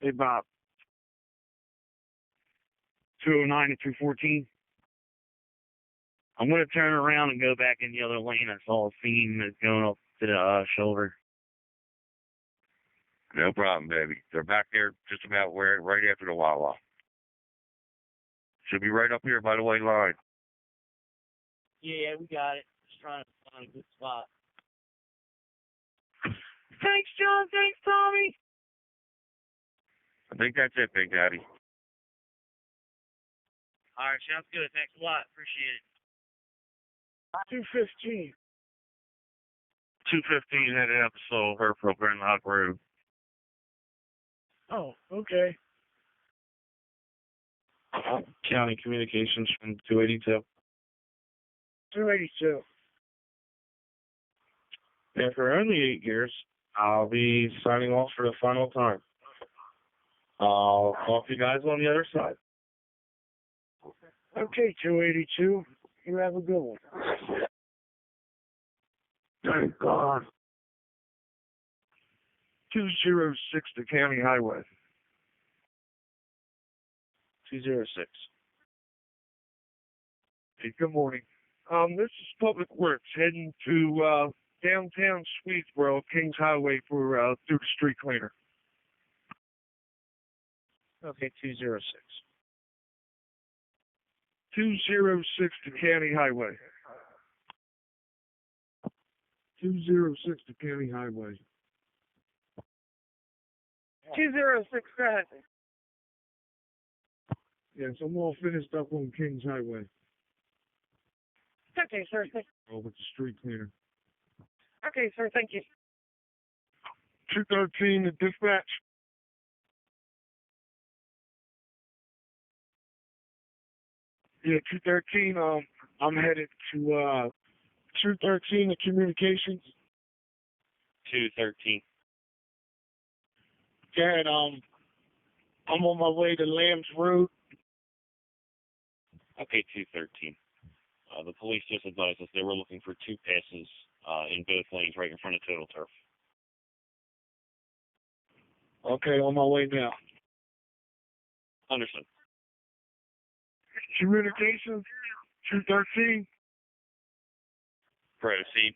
About 209 to 214. I'm going to turn around and go back in the other lane. I saw a fiend that's going up to the shoulder. No problem, baby. They're back there just about where, right after the Wawa. Should be right up here by the white line. Yeah, we got it. Just trying to find a good spot. Thanks, John. Thanks, Tommy. I think that's it, Big Daddy. All right, sounds good. Thanks a lot. Appreciate it. 215. 215 headed out to Soul, Herford, Granlock Road. Oh, okay. County Communications from 282. 282. After only 8 years, I'll be signing off for the final time. I'll talk to you guys on the other side. Okay, 282. You have a good one. Thank God. 206 to County Highway. 206. Hey, good morning. This is Public Works heading to downtown Swedesboro, Kings Highway for through the street cleaner. Okay, 206. 206 to County Highway. 206 to County Highway. 206, go ahead. Yes, I'm all finished up on Kings Highway. Okay, sir. Over to street cleaner. Okay, sir. Thank you. 213 to dispatch. Yeah, 213. I'm headed to 213 to communications. 213. Dad, I'm on my way to Lambs Road. Okay, 213. The police just advised us they were looking for 2 passes in both lanes right in front of Total Turf. Okay, on my way now. Understood. Communications, 213. Proceed.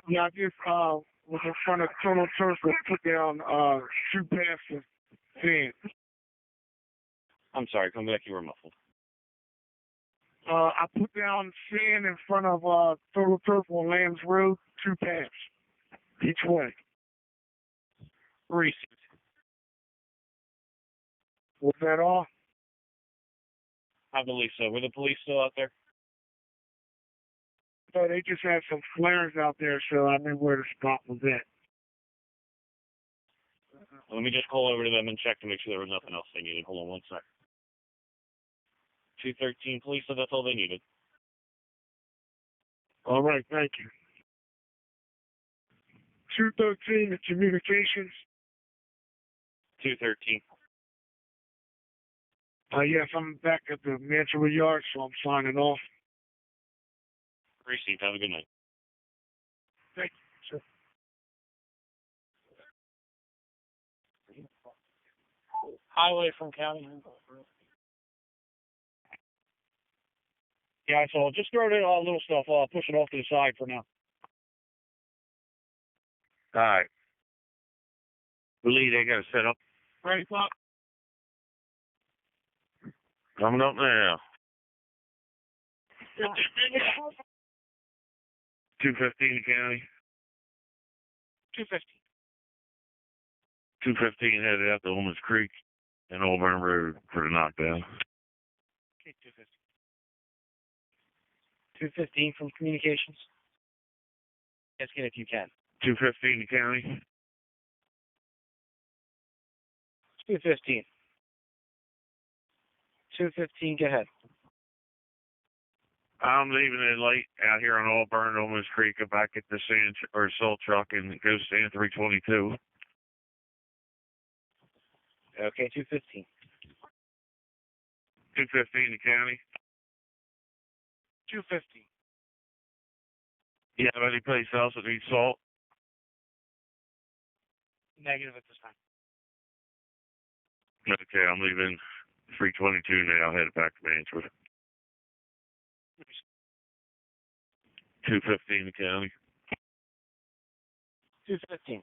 Yeah, I just was in front of Total Turf and put down 2 passes. I'm sorry, come back, you were muffled. I put down sand in front of Total Turf on Lambs Road, 2 passes each way. Received. Was that all? I believe so. Were the police still out there? No, they just had some flares out there, so I knew where the spot was at. Let me just call over to them and check to make sure there was nothing else they needed. Hold on one sec. 213 police said that's all they needed. All right, thank you. 213 to communications. 213. Yes, I'm back at the Mantua Yard, so I'm signing off. Received. Have a good night. Thank you, sir. Highway from County. Yeah, so just throw that all little stuff off, push it off to the side for now. All right. Believe they got to set up. Ready, Pop? Coming up now. 215 County. 250. 215 headed out to Woman's Creek and Auburn Road for the knockdown. Okay, 250. 215 from communications. Yes, get if you can. 215 County. 215. 215, go ahead. I'm leaving it late out here on Auburn, Woman's Creek. If I get the sand or salt truck and go stand 322. Okay, 215. 215 County. 250. You have any place else that needs salt? Negative at this time. Okay, I'm leaving 322 now, headed back to Mansfield. 215 the county. 215.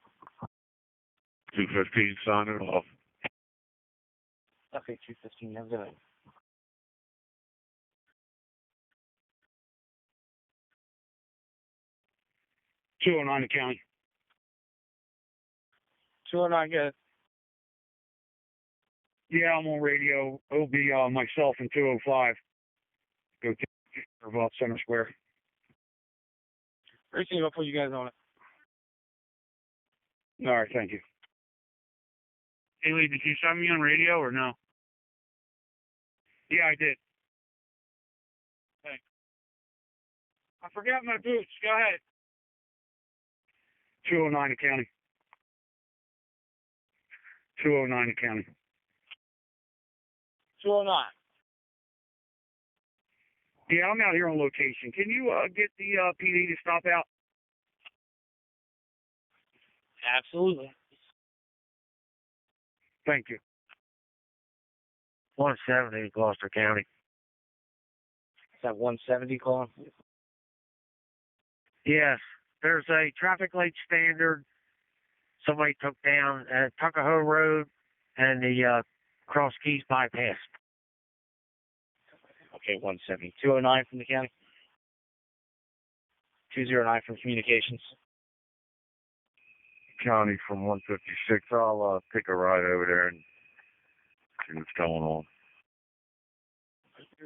215 signing off. Okay, 215. Have a good night. 209 the county. 209, good. Yeah, I'm on radio. It'll be myself and 205. Go to about Center Square. Racing, I'll put you guys on it. All right, thank you. Hey, Lee, did you send me on radio or no? Yeah, I did. Thanks. I forgot my boots. Go ahead. 209 the county. 209 the county. 209. Yeah, I'm out here on location. Can you get the PD to stop out? Absolutely. Thank you. 170 Gloucester County. Is that 170 calling? Yes, there's a traffic light standard somebody took down at Tuckahoe Road and the Cross Keys bypass. Okay, 170. 209 from the county? 209 from communications. County from 156. I'll take a ride over there and see what's going on.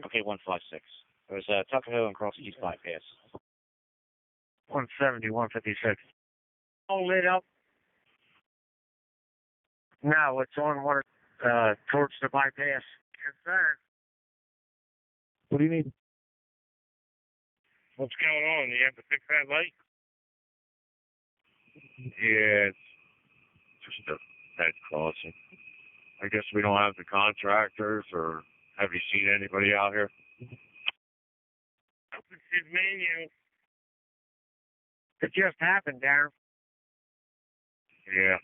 Okay, 156. There's Tuckahoe and Cross Keys bypass. 170, 156. All lit up? No, it's on one towards the bypass. Yes, sir. What do you need? What's going on? You have to fix that light? Yeah, it's just a bad crossing. I guess we don't have the contractors, or have you seen anybody out here? It's his menu. It just happened, Darren. Yeah.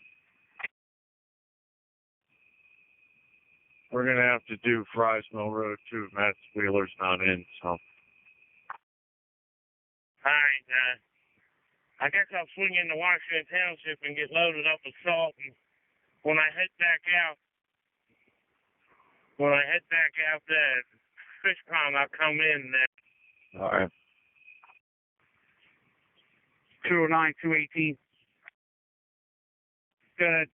We're going to have to do Fry's Mill Road, too. Matt's Wheeler's not in, so. All right, I guess I'll swing into Washington Township and get loaded up with salt. And when I head back out that fish pond, I'll come in there. All right. 209, 218. Good.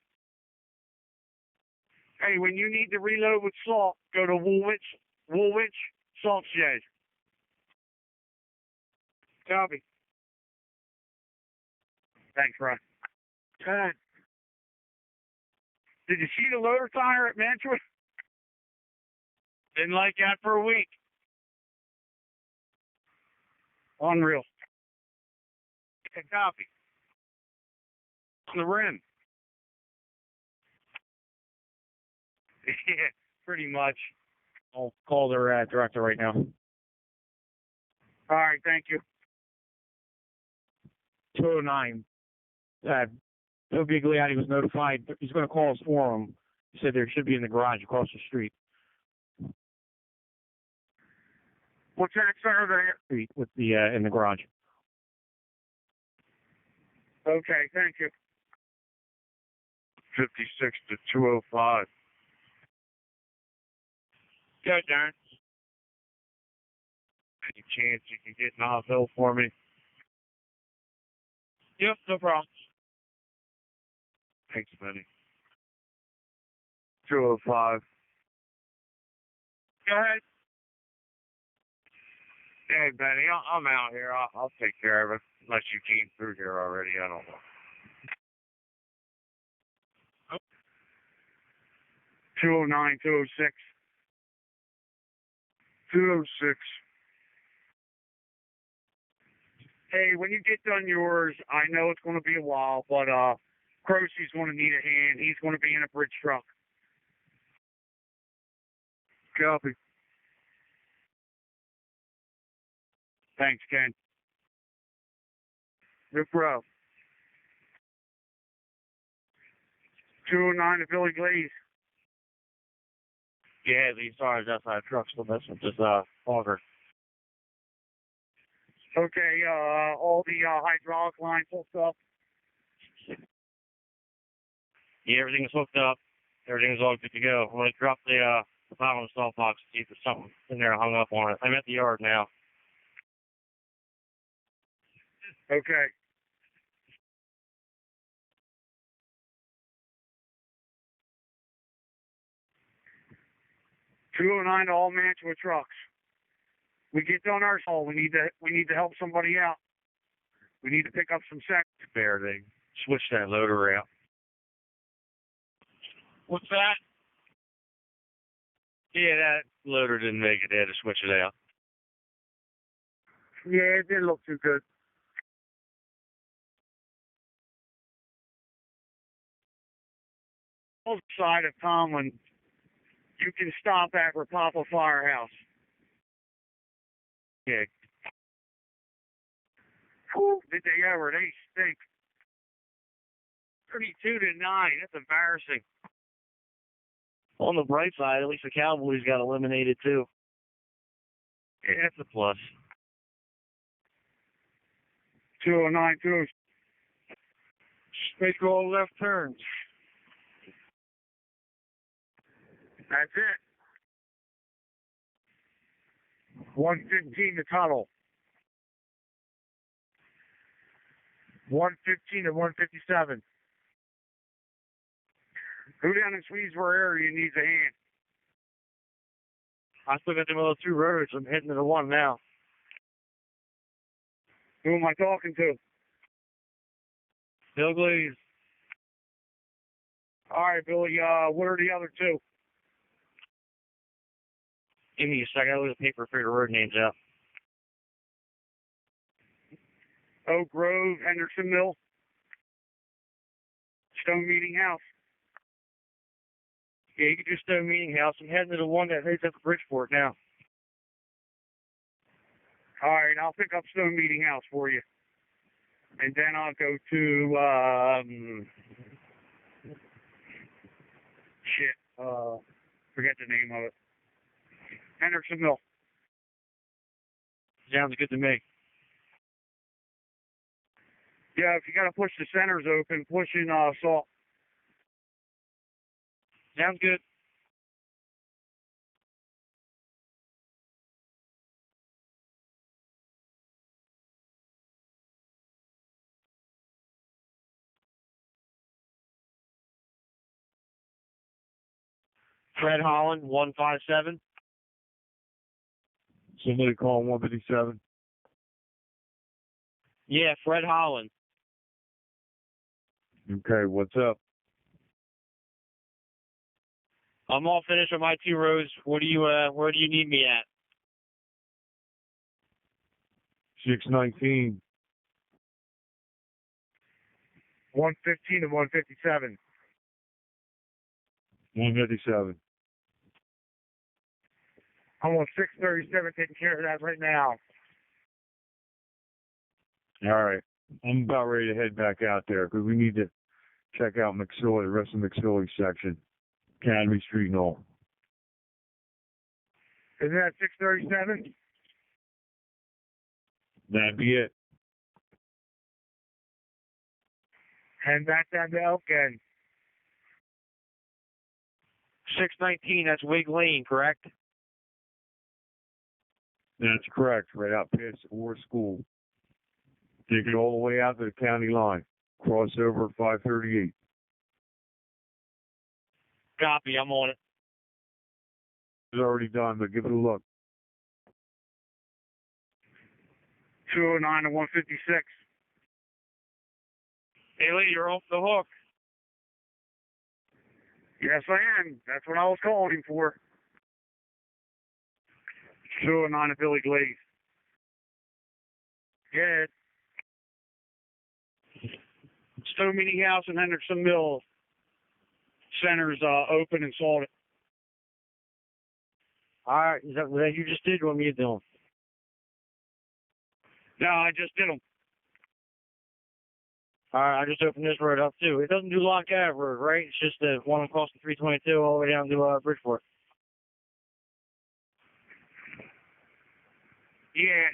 Hey, when you need to reload with salt, go to Woolwich Salt Shed. Copy. Thanks, Ron. Good. Did you see the loader tire at Mantua? Didn't like that for a week. Unreal. A copy. On the rim. Yeah, pretty much. I'll call their director right now. All right, thank you. 209. Bill Gigliotti was notified. He's going to call us for him. He said there should be in the garage across the street. What's that, sir? There? Street with the in the garage. Okay, thank you. 56 to 205. Good, Darren. Any chance you can get Knoxville for me? Yep, no problem. Thanks, Benny. 205. Go ahead. Hey, Benny, I'm out here. I'll take care of it. Unless you came through here already, I don't know. 209, 206. 206. Hey, when you get done yours, I know it's going to be a while, but Crosey's going to need a hand. He's going to be in a bridge truck. Copy. Thanks, Ken. No problem. 209 to Billy Glaze. Yeah, these cars outside trucks still messing with this auger. Okay, all the hydraulic lines hooked up. Yeah, everything's hooked up. Everything's all good to go. I'm gonna drop the bottom of the salt box to see if there's something in there hung up on it. I'm at the yard now. Okay. $209 to all Mantua trucks. We get done our haul. We need to help somebody out. We need to pick up some sec. Bear, they switched that loader out. What's that? Yeah, that loader didn't make it. They had to switch it out. Yeah, it didn't look too good. Side of Tomlin, you can stop at Rapapa Firehouse. Yeah. Whew, did they ever? They stink. 32-9. That's embarrassing. On the bright side, at least the Cowboys got eliminated too. Yeah, that's a plus. 209-2. Make all left turns. That's it. 115 to tunnel. 115 to 157. Who down in Swedesboro area needs a hand? I still got them other two roads. I'm heading to the one now. Who am I talking to? Bill Glaze. All right, Billy. What are the other two? Give me a second. I look at the paper, figure the road names out. Oak Grove, Henderson Mill, Stone Meeting House. Yeah, you can do Stone Meeting House. I'm heading to the one that heads up to Bridgeport now. All right, I'll pick up Stone Meeting House for you. And then I'll go to, forget the name of it. Henderson Mill. Sounds good to me. Yeah, if you got to push the centers open, push in salt. Sounds good. Fred Holland, 157. Somebody call 157. Yeah, Fred Holland. Okay, what's up? I'm all finished with my two rows. Where do you need me at? 619. 115 to 157. 157. I'm on 637 taking care of that right now. All right. I'm about ready to head back out there because we need to check out McSorley, the rest of McSorley section, Academy Street and all. Isn't that 637? That'd be it. And back down to Elkin. 619, that's Wig Lane, correct? That's correct. Right out past Orr School. Take it all the way out to the county line. Cross over at 538. Copy, I'm on it. It's already done, but give it a look. 209 to 156. Hey, Lee, you're off the hook. Yes, I am. That's what I was calling him for. 209 to Billy Glaze. Yeah. Stone Meeting House and Henderson Mill centers open and salted. All right, is that what you just did? What are you doing? No, I just did them. All right, I just opened this road up too. It doesn't do Lock Ave Road, right? It's just the one across the 322 all the way down to Bridgeport. Yeah.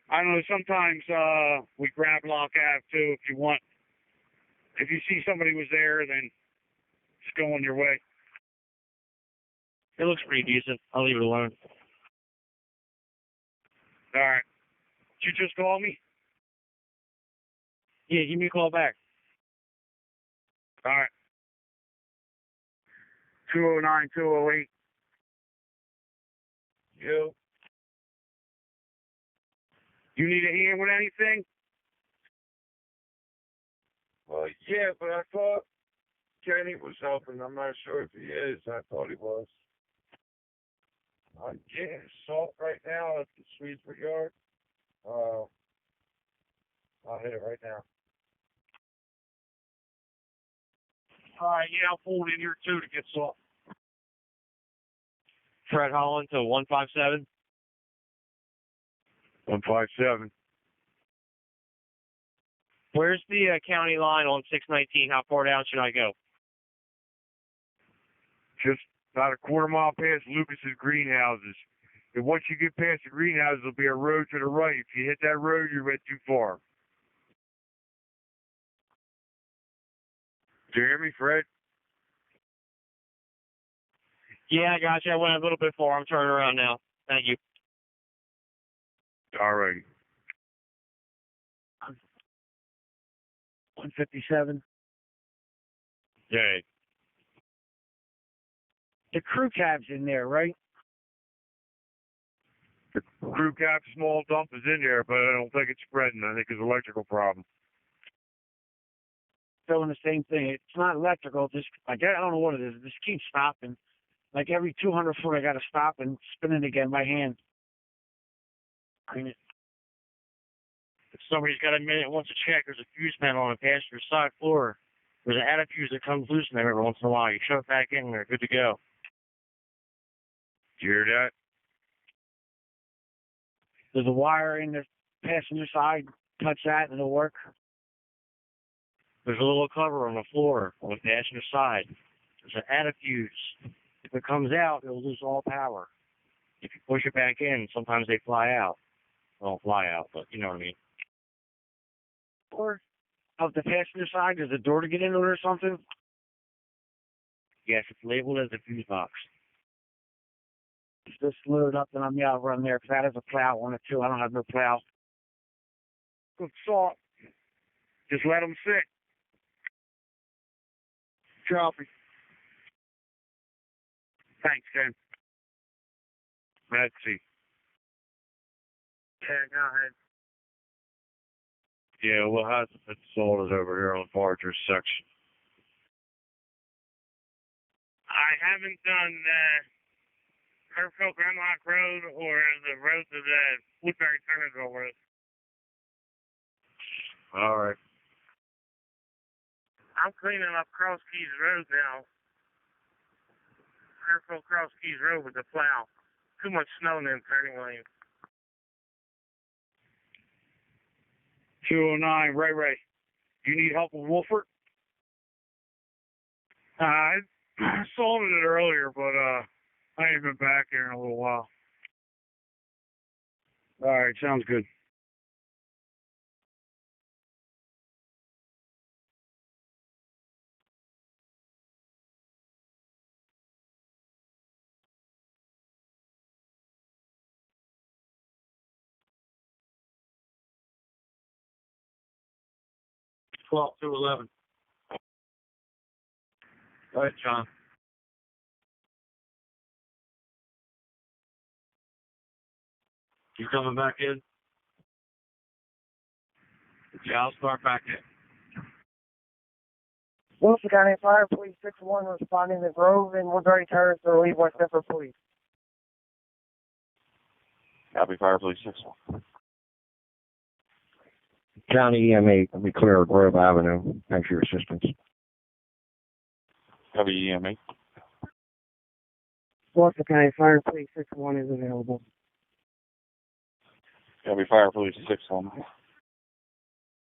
I don't know, sometimes we grab Lock Ave too if you want. If you see somebody was there, then just go on your way. It looks pretty decent. I'll leave it alone. All right. Did you just call me? Yeah, give me a call back. All right. 209-208. You? You need a hand with anything? Well, yeah, but I thought Kenny was helping. I'm not sure if he is. I thought he was. Yeah, salt right now at the Swedesburg yard. I'll hit it right now. All right, yeah, I'll pull it in here too to get salt. Fred Holland to 157. 157. Where's the county line on 619? How far down should I go? Just about a quarter mile past Lucas's greenhouses. And once you get past the greenhouses, there'll be a road to the right. If you hit that road, you went too far. Do you hear me, Fred? Yeah, I got you. I went a little bit far. I'm turning around now. Thank you. All right. 157. Yeah. The crew cab's in there, right? The crew cab small dump is in there, but I don't think it's spreading. I think it's an electrical problem. Doing the same thing. It's not electrical. Just I don't know what it is. It just keeps stopping. Like every 200 foot, I got to stop and spin it again by hand. Clean it. If somebody's got a minute and wants to check, there's a fuse panel on the passenger side floor. There's an added fuse that comes loose in there every once in a while. You shove it back in there, good to go. Do you hear that? There's a wire in the passenger side. Touch that and it'll work. There's a little cover on the floor on the passenger side. There's an added fuse. If it comes out, it'll lose all power. If you push it back in, sometimes they fly out. They don't fly out, but you know what I mean. Or of the passenger side, there's a door to get into it or something. Yes, it's labeled as a fuse box. Just load it up and I'm out run there because that has a plow on it too. I don't have no plow. Good salt. Just let them sit. Choppy. Thanks, Ken. Betsy. Yeah, go ahead. Yeah, what hasn't been sold is over here on Parker's section. I haven't done Herfield Grimlock Road or the road to the Woodbury Turnerville Road. All right. I'm cleaning up Cross Keys Road now. Herfield Cross Keys Road with the plow. Too much snow in them turning lanes. 209, Ray. You need help with Wolford? I sold it earlier, but I ain't been back here in a little while. All right, sounds good. $12 to 11. Go ahead, John. You coming back in? Yeah, I'll start back in. Gloucester County Fire Police 61 responding to Grove and Woodbury Terrace to relieve West Denver Police. Copy, Fire Police 61. County EMA, let me clear Grove Avenue. Thanks for your assistance. Copy, EMA. Gloucester County Fire Police 61 is available. Copy, Fire Police 61.